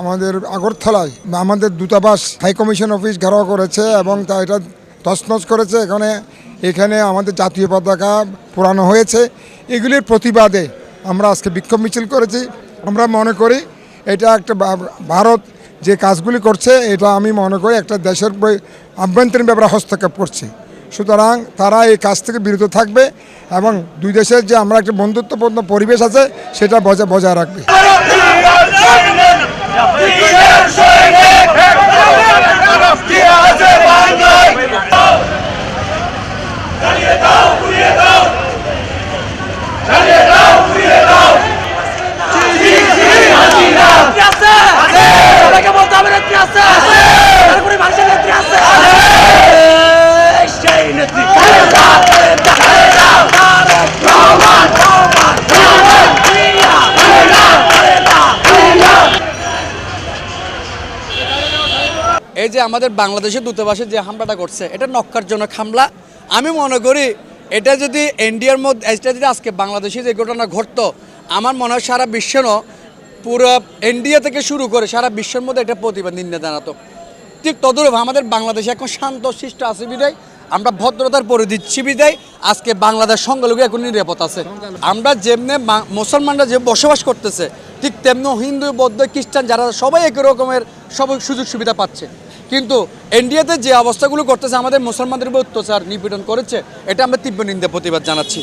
আমাদের আগরতলায় আমাদের দূতাবাস হাই কমিশন অফিস ঘেরাও করেছে এবং তা এটা তছনছ করেছে। এখানে আমাদের জাতীয় পতাকা পোড়ানো হয়েছে। এগুলির প্রতিবাদে আমরা আজকে বিক্ষোভ মিছিল করেছি। আমরা মনে করি এটা একটা ভারত যে কাজগুলি করছে, এটা আমি মনে করি একটা দেশের আভ্যন্তরীণ ব্যাপারে হস্তক্ষেপ করছে। সুতরাং তারা এই কাজ থেকে বিরত থাকবে এবং দুই দেশের যে আমরা একটা বন্ধুত্বপূর্ণ পরিবেশ আছে সেটা বজায় রাখবে। এই যে আমাদের বাংলাদেশের দূতাবাসে যে হামলাটা করছে, এটা নক্কারজনক হামলা। আমি মনে করি এটা যদি ইন্ডিয়ার মধ্যে এটা যদি আজকে বাংলাদেশে যে ঘটনা ঘটতো, আমার মনে হয় সারা বিশ্বের পুরো ইন্ডিয়া থেকে শুরু করে সারা বিশ্বের মধ্যে এটা প্রতিবাদ নিন্দা জানাতো। ঠিক তদরূপ আমাদের বাংলাদেশে এখন শান্ত শিষ্ট আছে বিদায়, আমরা ভদ্রতার পরে দিচ্ছি বিদায় আজকে বাংলাদেশ সংখ্যালঘু এখন নিরাপদ আছে। আমরা যেমনি মুসলমানরা যে বসবাস করতেছে, ঠিক তেমনি হিন্দু বৌদ্ধ খ্রিস্টান যারা সবাই একই রকমের সব সুযোগ সুবিধা পাচ্ছে। কিন্তু ইন্ডিয়াতে যে অবস্থাগুলো করতেছে, আমাদের মুসলমানদের উপর অত্যাচার নিপীড়ন করেছে, এটা আমরা তীব্র নিন্দা প্রতিবাদ জানাচ্ছি।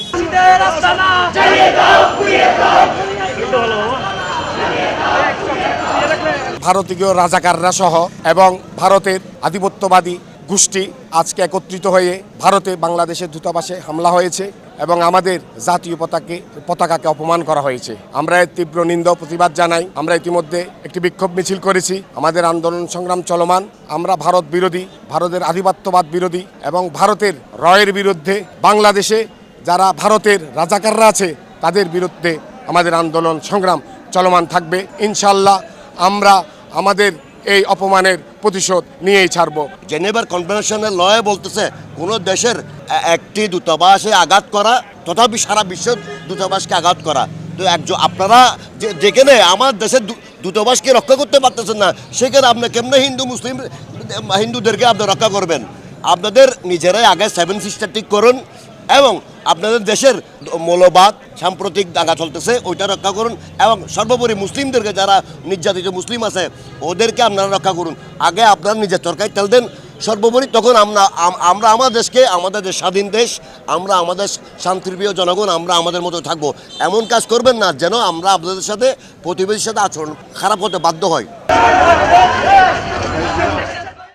ভারতীয় রাজাকাররা সহ এবং ভারতের আধিপত্যবাদী গোষ্ঠী আজকে একত্রিত হয়ে ভারতে বাংলাদেশের দূতাবাসে হামলা হয়েছে এবং আমাদের জাতীয় পতাকাকে অপমান করা হয়েছে। আমরা এর তীব্র নিন্দা প্রতিবাদ জানাই। আমরা ইতিমধ্যে একটি বিক্ষোভ মিছিল করেছি। আমাদের আন্দোলন সংগ্রাম চলমান। আমরা ভারত বিরোধী, ভারতের আধিপত্যবাদ বিরোধী এবং ভারতের রয়ের বিরুদ্ধে, বাংলাদেশে যারা ভারতের রাজাকাররা আছে তাদের বিরুদ্ধে আমাদের আন্দোলন সংগ্রাম চলমান থাকবে। ইনশাল্লাহ আমরা আমাদের এই অপমানের প্রতিশোধ নিয়েই ছাড়ব। জেনেভার কনভেনশনের লয়ে বলতেছে কোনো দেশের একটি দূতাবাসে আঘাত করা, তথাপি সারা বিশ্বের দূতাবাসকে আঘাত করা। তো আপনারা যেখানে আমার দেশের দূতাবাসকে রক্ষা করতে পারতেছেন না, সেখানে আপনি কেমনে হিন্দুদেরকে আপনি রক্ষা করবেন? আপনাদের নিজেরাই আগে 7 সিস্টার ঠিক করুন এবং আপনাদের দেশের মৌলবাদ সাম্প্রতিক দাঙ্গা চলতেছে ওইটা রক্ষা করুন এবং সর্বোপরি মুসলিমদেরকে, যারা নির্যাতিত মুসলিম আছে ওদেরকে আপনারা রক্ষা করুন। আগে আপনারা নিজের তরকারি তেল দেন সর্বোপরি, তখন আমরা আমাদের দেশকে, আমাদের যে স্বাধীন দেশ, আমরা আমাদের শান্তিপ্রিয় জনগণ, আমরা আমাদের মতো থাকবো। এমন কাজ করবেন না যেন আমরা আপনাদের সাথে, প্রতিবেশীর সাথে আচরণ খারাপ হতে বাধ্য হয়।